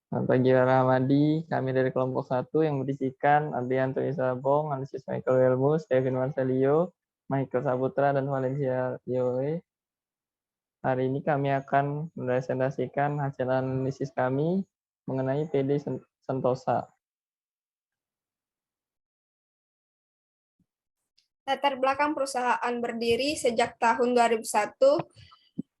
Pagi Rahmadi, kami dari kelompok 1 yang berisikan Adrianto Isabong, Analisis Michael Welmus, Kevin Marcelio, Michael Saputra, dan Valencia Yoe. Hari ini kami akan mempresentasikan hasil analisis kami mengenai PD Sentosa. Latar belakang perusahaan berdiri sejak tahun 2001,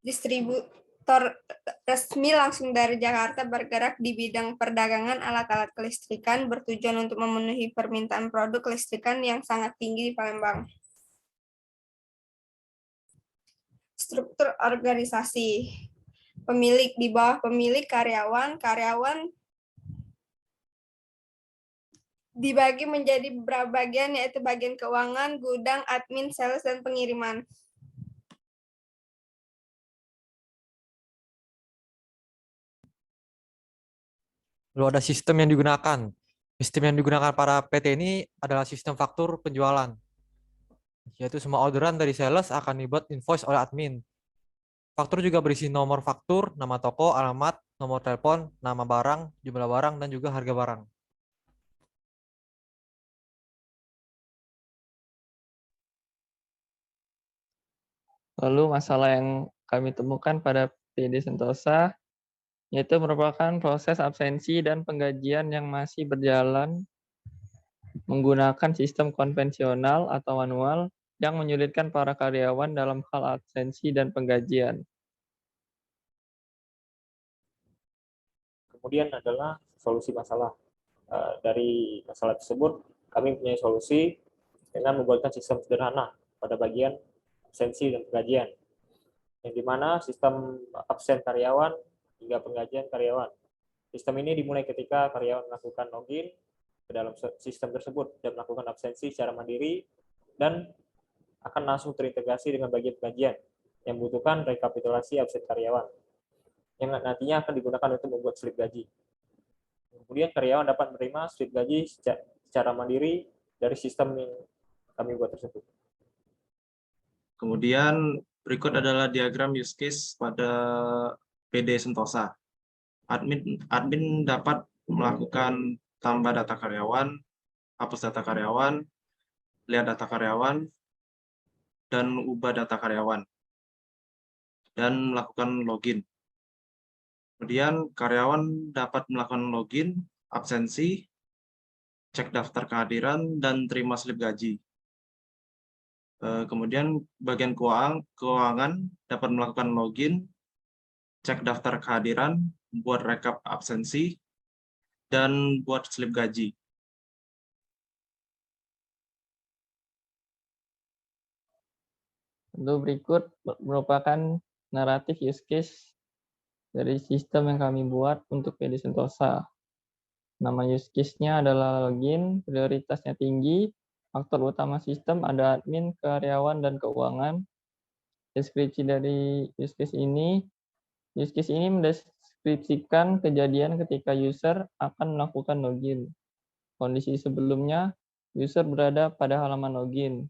distributor resmi langsung dari Jakarta bergerak di bidang perdagangan alat-alat kelistrikan bertujuan untuk memenuhi permintaan produk kelistrikan yang sangat tinggi di Palembang. Struktur organisasi. Pemilik di bawah pemilik karyawan dibagi menjadi beberapa bagian, yaitu bagian keuangan, gudang, admin, sales, dan pengiriman. Lalu ada sistem yang digunakan. Sistem yang digunakan para PT ini adalah sistem faktur penjualan. Yaitu semua orderan dari sales akan dibuat invoice oleh admin. Faktur juga berisi nomor faktur, nama toko, alamat, nomor telepon, nama barang, jumlah barang, dan juga harga barang. Lalu masalah yang kami temukan pada PD Sentosa yaitu merupakan proses absensi dan penggajian yang masih berjalan menggunakan sistem konvensional atau manual yang menyulitkan para karyawan dalam hal absensi dan penggajian. Kemudian adalah solusi masalah. Dari masalah tersebut, kami punya solusi dengan membuatkan sistem sederhana pada bagian absensi dan penggajian, yang dimana sistem absen karyawan hingga penggajian karyawan. Sistem ini dimulai ketika karyawan melakukan login ke dalam sistem tersebut dan melakukan absensi secara mandiri dan akan langsung terintegrasi dengan bagian penggajian yang membutuhkan rekapitulasi absen karyawan yang nantinya akan digunakan untuk membuat slip gaji. Kemudian karyawan dapat menerima slip gaji secara mandiri dari sistem yang kami buat tersebut. Kemudian berikut adalah diagram use case pada PD Sentosa. Admin dapat melakukan tambah data karyawan, hapus data karyawan, lihat data karyawan, dan ubah data karyawan, dan melakukan login. Kemudian karyawan dapat melakukan login, absensi, cek daftar kehadiran, dan terima slip gaji. Kemudian bagian keuangan dapat melakukan login, cek daftar kehadiran, buat rekap absensi, dan buat slip gaji. Lalu berikut merupakan naratif use case dari sistem yang kami buat untuk PD Sentosa. Nama use case-nya adalah login, prioritasnya tinggi, faktor utama sistem ada admin, karyawan, dan keuangan. Deskripsi dari use case ini mendeskripsikan kejadian ketika user akan melakukan login. Kondisi sebelumnya, user berada pada halaman login.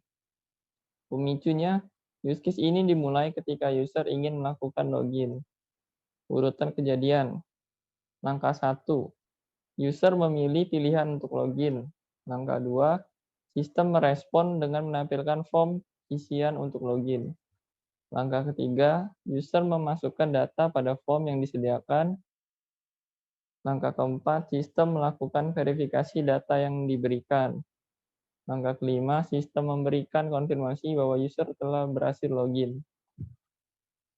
Pemicunya, use case ini dimulai ketika user ingin melakukan login. Urutan kejadian. Langkah 1, user memilih pilihan untuk login. Langkah 2, sistem merespon dengan menampilkan form isian untuk login. Langkah ketiga, user memasukkan data pada form yang disediakan. Langkah keempat, sistem melakukan verifikasi data yang diberikan. Langkah kelima, sistem memberikan konfirmasi bahwa user telah berhasil login.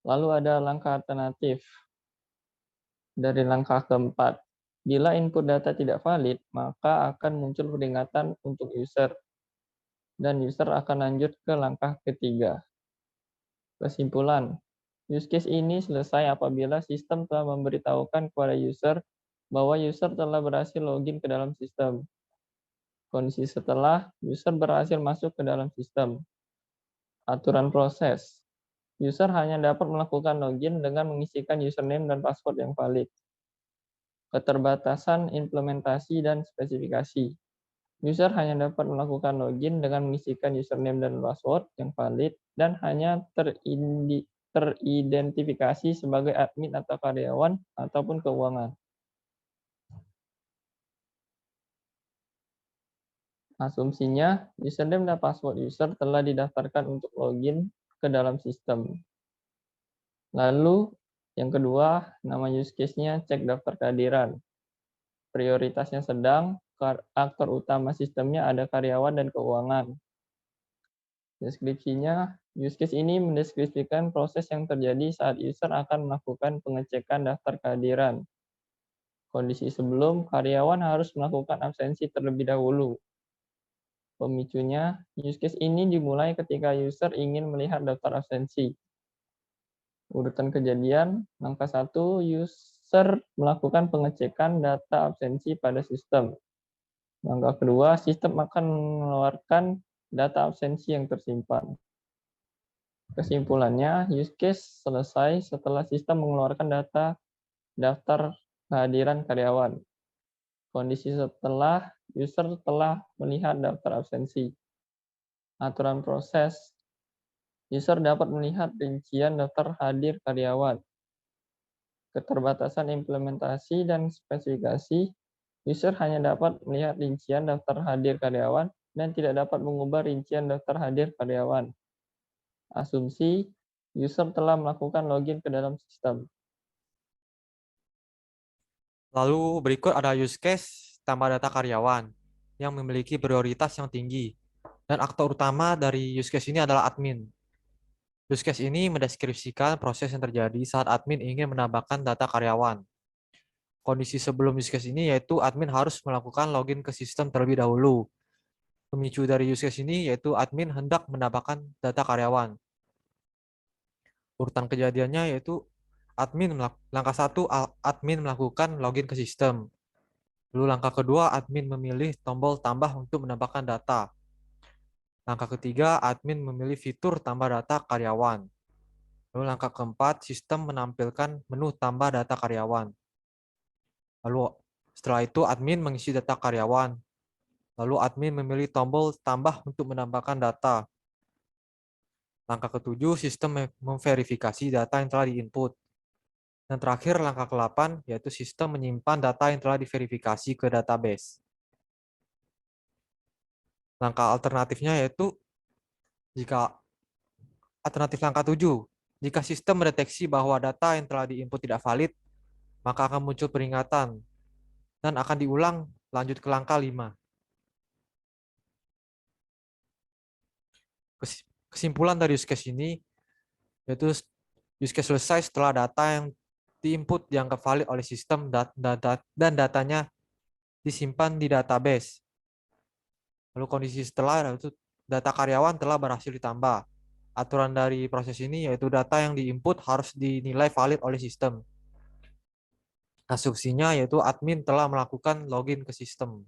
Lalu ada langkah alternatif. Dari langkah keempat, bila input data tidak valid, maka akan muncul peringatan untuk user, dan user akan lanjut ke langkah ketiga. Kesimpulan, use case ini selesai apabila sistem telah memberitahukan kepada user bahwa user telah berhasil login ke dalam sistem. Kondisi setelah user berhasil masuk ke dalam sistem. Aturan proses. User hanya dapat melakukan login dengan mengisikan username dan password yang valid. Keterbatasan implementasi dan spesifikasi. User hanya dapat melakukan login dengan mengisikan username dan password yang valid dan hanya teridentifikasi sebagai admin atau karyawan ataupun keuangan. Asumsinya, username dan password user telah didaftarkan untuk login ke dalam sistem. Lalu, yang kedua, nama use case-nya cek daftar kehadiran. Prioritasnya sedang, aktor utama sistemnya ada karyawan dan keuangan. Deskripsinya, use case ini mendeskripsikan proses yang terjadi saat user akan melakukan pengecekan daftar kehadiran. Kondisi sebelum, karyawan harus melakukan absensi terlebih dahulu. Pemicunya, use case ini dimulai ketika user ingin melihat daftar absensi. Urutan kejadian, langkah 1, user melakukan pengecekan data absensi pada sistem. Langkah kedua, sistem akan mengeluarkan data absensi yang tersimpan. Kesimpulannya, use case selesai setelah sistem mengeluarkan data daftar kehadiran karyawan. Kondisi setelah user telah melihat daftar absensi. Aturan proses, user dapat melihat rincian daftar hadir karyawan. Keterbatasan implementasi dan spesifikasi, user hanya dapat melihat rincian daftar hadir karyawan dan tidak dapat mengubah rincian daftar hadir karyawan. Asumsi, user telah melakukan login ke dalam sistem. Lalu berikut ada use case tambah data karyawan yang memiliki prioritas yang tinggi. Dan aktor utama dari use case ini adalah admin. Use case ini mendeskripsikan proses yang terjadi saat admin ingin menambahkan data karyawan. Kondisi sebelum use case ini yaitu admin harus melakukan login ke sistem terlebih dahulu. Pemicu dari use case ini yaitu admin hendak menambahkan data karyawan. Urutan kejadiannya yaitu langkah 1, admin melakukan login ke sistem. Lalu langkah kedua, admin memilih tombol tambah untuk menambahkan data. Langkah ketiga, admin memilih fitur tambah data karyawan. Lalu langkah keempat, sistem menampilkan menu tambah data karyawan. Lalu setelah itu admin mengisi data karyawan. Lalu admin memilih tombol tambah untuk menambahkan data. Langkah ketujuh, sistem memverifikasi data yang telah diinput. Dan terakhir, langkah ke-8, yaitu sistem menyimpan data yang telah diverifikasi ke database. Langkah alternatifnya yaitu alternatif langkah 7, jika sistem mendeteksi bahwa data yang telah diinput tidak valid, maka akan muncul peringatan dan akan diulang lanjut ke langkah 5. Kesimpulan dari use case ini yaitu use case selesai setelah data yang diinput dianggap valid oleh sistem dan datanya disimpan di database. Lalu kondisi setelah itu data karyawan telah berhasil ditambah. Aturan dari proses ini yaitu data yang diinput harus dinilai valid oleh sistem. Asumsinya yaitu admin telah melakukan login ke sistem.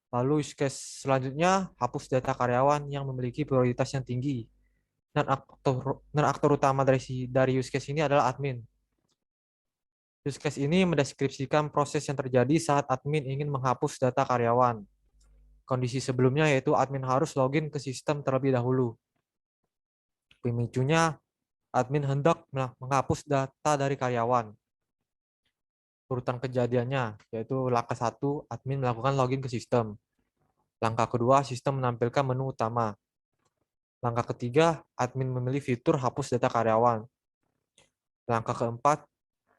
Lalu use case selanjutnya, hapus data karyawan yang memiliki prioritas yang tinggi. Dan aktor utama dari use case ini adalah admin. Use case ini mendeskripsikan proses yang terjadi saat admin ingin menghapus data karyawan. Kondisi sebelumnya yaitu admin harus login ke sistem terlebih dahulu. Pemicunya, admin hendak menghapus data dari karyawan. Urutan kejadiannya yaitu langkah 1, admin melakukan login ke sistem. Langkah kedua, sistem menampilkan menu utama. Langkah ketiga, admin memilih fitur hapus data karyawan. Langkah keempat,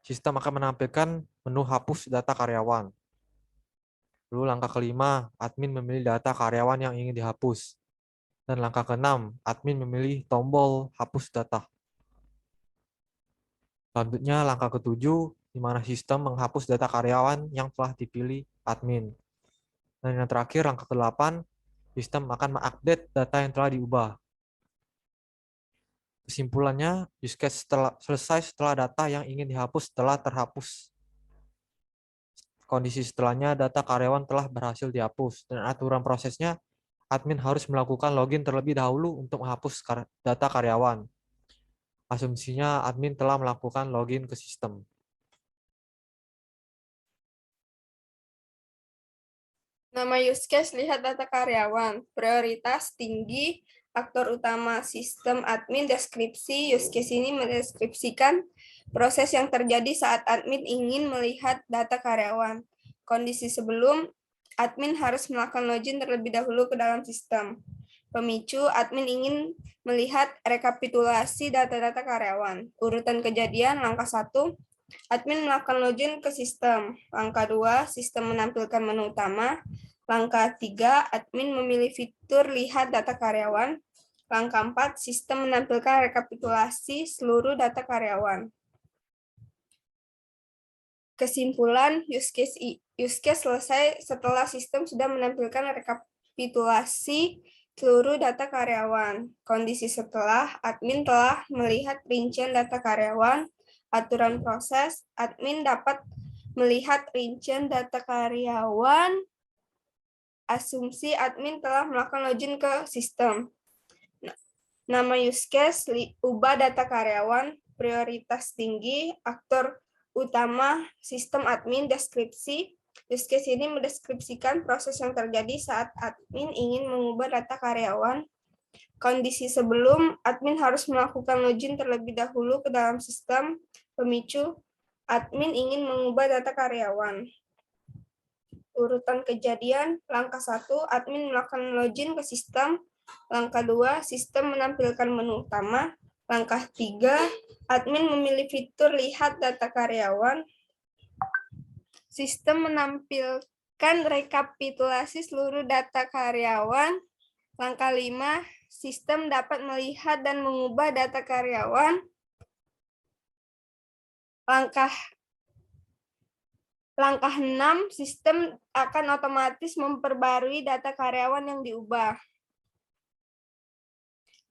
sistem akan menampilkan menu hapus data karyawan. Lalu langkah kelima, admin memilih data karyawan yang ingin dihapus. Dan langkah keenam, admin memilih tombol hapus data. Selanjutnya langkah ketujuh, di mana sistem menghapus data karyawan yang telah dipilih admin. Dan yang terakhir, langkah ke-8, sistem akan mengupdate data yang telah diubah. Kesimpulannya, use case selesai setelah data yang ingin dihapus telah terhapus. Kondisi setelahnya, data karyawan telah berhasil dihapus. Dan aturan prosesnya, admin harus melakukan login terlebih dahulu untuk menghapus data karyawan. Asumsinya, admin telah melakukan login ke sistem. Nama use case, lihat data karyawan. Prioritas tinggi, aktor utama sistem admin, deskripsi. Use case ini mendeskripsikan proses yang terjadi saat admin ingin melihat data karyawan. Kondisi sebelum, admin harus melakukan login terlebih dahulu ke dalam sistem. Pemicu, admin ingin melihat rekapitulasi data-data karyawan. Urutan kejadian, langkah 1, admin melakukan login ke sistem. Langkah 2, sistem menampilkan menu utama. Langkah 3, admin memilih fitur lihat data karyawan. Langkah 4, sistem menampilkan rekapitulasi seluruh data karyawan. Kesimpulan, use case selesai setelah sistem sudah menampilkan rekapitulasi seluruh data karyawan. Kondisi setelah, admin telah melihat rincian data karyawan, aturan proses, admin dapat melihat rincian data karyawan, asumsi admin telah melakukan login ke sistem. Nama use case, ubah data karyawan, prioritas tinggi, aktor utama, sistem admin, deskripsi. Use case ini mendeskripsikan proses yang terjadi saat admin ingin mengubah data karyawan. Kondisi sebelum, admin harus melakukan login terlebih dahulu ke dalam sistem. Pemicu, admin ingin mengubah data karyawan. Urutan kejadian, langkah 1, admin melakukan login ke sistem. Langkah 2, sistem menampilkan menu utama. Langkah 3, admin memilih fitur lihat data karyawan. Sistem menampilkan rekapitulasi seluruh data karyawan. Langkah 5, sistem dapat melihat dan mengubah data karyawan. Langkah 6, sistem akan otomatis memperbarui data karyawan yang diubah.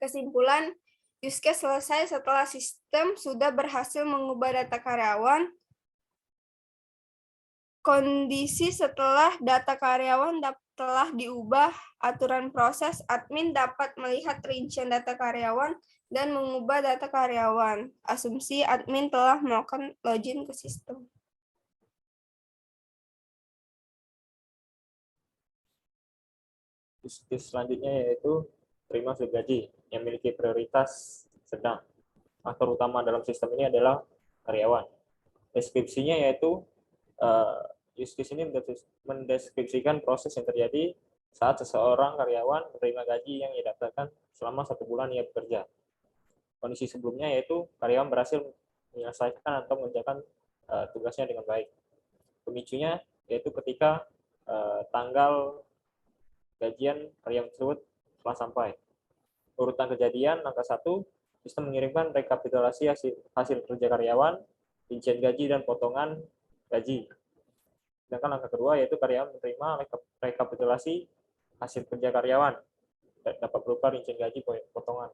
Kesimpulan, use case selesai setelah sistem sudah berhasil mengubah data karyawan. Kondisi setelah data karyawan telah diubah, aturan proses, admin dapat melihat rincian data karyawan dan mengubah data karyawan. Asumsi admin telah melakukan login ke sistem. Use case selanjutnya yaitu terima slip gaji yang memiliki prioritas sedang. Aktor utama dalam sistem ini adalah karyawan. Deskripsinya yaitu use case ini mendeskripsikan proses yang terjadi saat seseorang karyawan menerima gaji yang ia dapatkan selama 1 bulan ia bekerja. Kondisi sebelumnya yaitu karyawan berhasil menyelesaikan atau mengerjakan tugasnya dengan baik. Pemicunya yaitu ketika tanggal gajian karyawan tersebut telah sampai. Urutan kejadian, langkah 1, sistem mengirimkan rekapitulasi hasil kerja karyawan, rincian gaji dan potongan gaji. Sedangkan langkah kedua yaitu karyawan menerima rekapitulasi hasil kerja karyawan, dapat berupa rincian gaji potongan.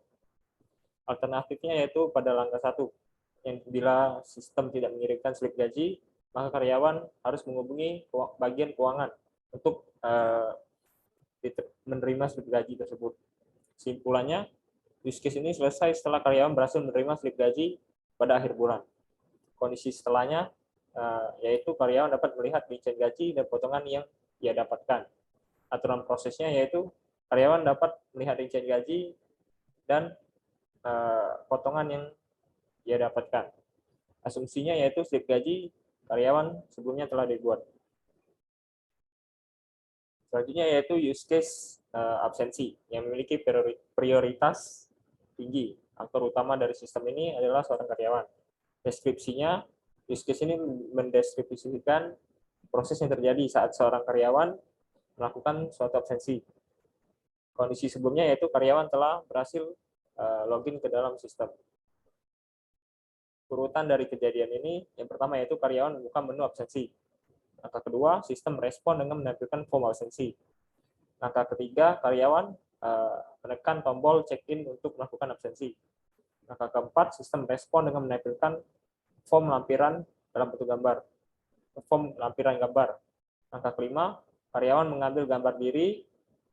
Alternatifnya yaitu pada langkah 1, yang bila sistem tidak mengirimkan slip gaji, maka karyawan harus menghubungi bagian keuangan untuk menerima slip gaji tersebut. Kesimpulannya, use case ini selesai setelah karyawan berhasil menerima slip gaji pada akhir bulan. Kondisi setelahnya yaitu karyawan dapat melihat rincian gaji dan potongan yang ia dapatkan. Aturan prosesnya yaitu karyawan dapat melihat rincian gaji dan potongan yang ia dapatkan. Asumsinya yaitu slip gaji karyawan sebelumnya telah dibuat. Selanjutnya yaitu use case absensi yang memiliki prioritas tinggi. Aktor utama dari sistem ini adalah seorang karyawan. Deskripsinya, use case ini mendeskripsikan proses yang terjadi saat seorang karyawan melakukan suatu absensi. Kondisi sebelumnya yaitu karyawan telah berhasil login ke dalam sistem. Urutan dari kejadian ini, yang pertama yaitu karyawan membuka menu absensi. Langkah kedua, sistem merespon dengan menampilkan form absensi. Langkah ketiga, karyawan menekan tombol check-in untuk melakukan absensi. Langkah keempat, sistem respon dengan menampilkan form lampiran dalam bentuk gambar. Form lampiran gambar. Langkah kelima, karyawan mengambil gambar diri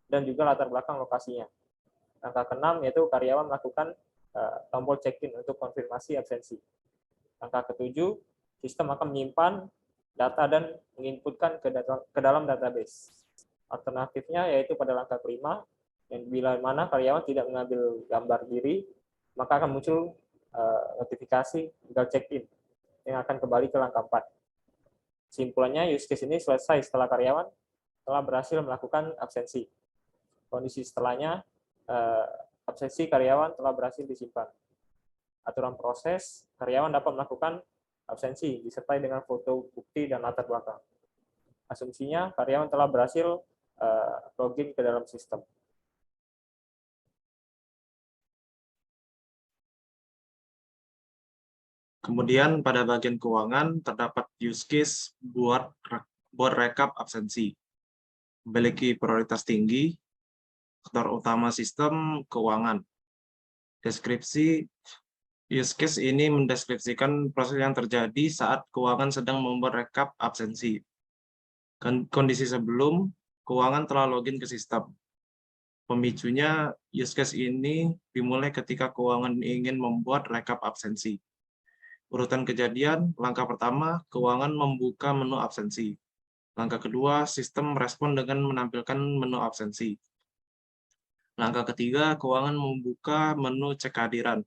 dan juga latar belakang lokasinya. Langkah keenam yaitu karyawan melakukan tombol check-in untuk konfirmasi absensi. Langkah ketujuh, sistem akan menyimpan data dan menginputkan ke dalam database. Alternatifnya yaitu pada langkah kelima, yang bila mana karyawan tidak mengambil gambar diri, maka akan muncul notifikasi gagal check-in yang akan kembali ke langkah 4. Kesimpulannya, use case ini selesai setelah karyawan telah berhasil melakukan absensi. Kondisi setelahnya, absensi karyawan telah berhasil disimpan. Aturan proses, karyawan dapat melakukan absensi disertai dengan foto bukti dan latar belakang. Asumsinya, karyawan telah berhasil login ke dalam sistem. Kemudian pada bagian keuangan terdapat use case buat rekap absensi. Memiliki prioritas tinggi, faktor utama sistem keuangan. Deskripsi use case ini mendeskripsikan proses yang terjadi saat keuangan sedang membuat rekap absensi. Kondisi sebelum keuangan telah login ke sistem. Pemicunya, use case ini dimulai ketika keuangan ingin membuat rekap absensi. Urutan kejadian, langkah pertama, keuangan membuka menu absensi. Langkah kedua, sistem merespon dengan menampilkan menu absensi. Langkah ketiga, keuangan membuka menu cek kehadiran.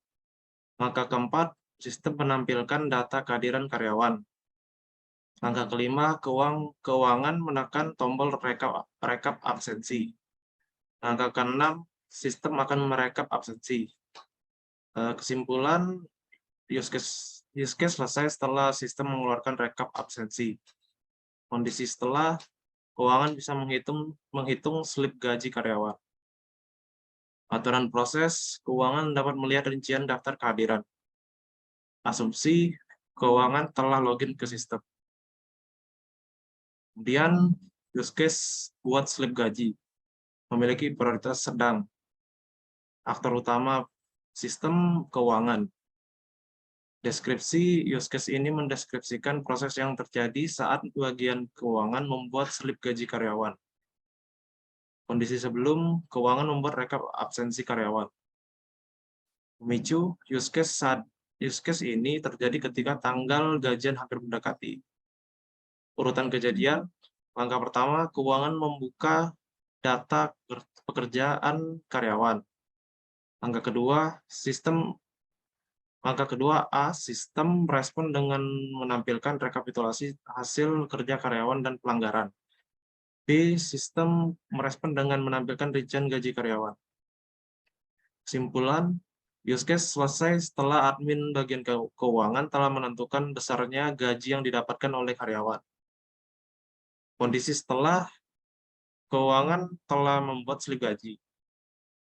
Langkah keempat, sistem menampilkan data kehadiran karyawan. Langkah kelima, keuangan menekan tombol rekap absensi. Langkah keenam, sistem akan merekap absensi. Kesimpulan, use case selesai setelah sistem mengeluarkan rekap absensi. Kondisi setelah, keuangan bisa menghitung slip gaji karyawan. Aturan proses, keuangan dapat melihat rincian daftar kehadiran. Asumsi, keuangan telah login ke sistem. Kemudian, use case buat slip gaji. Memiliki prioritas sedang. Aktor utama sistem keuangan. Deskripsi use case ini mendeskripsikan proses yang terjadi saat bagian keuangan membuat slip gaji karyawan. Kondisi sebelum keuangan membuat rekap absensi karyawan. Pemicu use case ini terjadi ketika tanggal gajian hampir mendekati. Urutan kejadian, langkah pertama, keuangan membuka data pekerjaan karyawan. Langkah kedua, sistem merespon dengan menampilkan rekapitulasi hasil kerja karyawan dan pelanggaran. B, sistem merespon dengan menampilkan rincian gaji karyawan. Kesimpulan, use case selesai setelah admin bagian keuangan telah menentukan besarnya gaji yang didapatkan oleh karyawan. Kondisi setelah keuangan telah membuat slip gaji.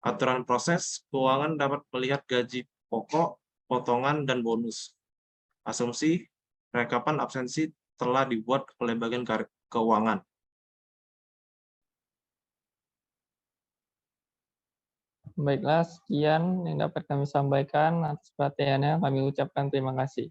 Aturan proses, keuangan dapat melihat gaji pokok, potongan, dan bonus. Asumsi, rekapan absensi telah dibuat oleh bagian keuangan. Baiklah, sekian yang dapat kami sampaikan. Atas perhatiannya kami ucapkan terima kasih.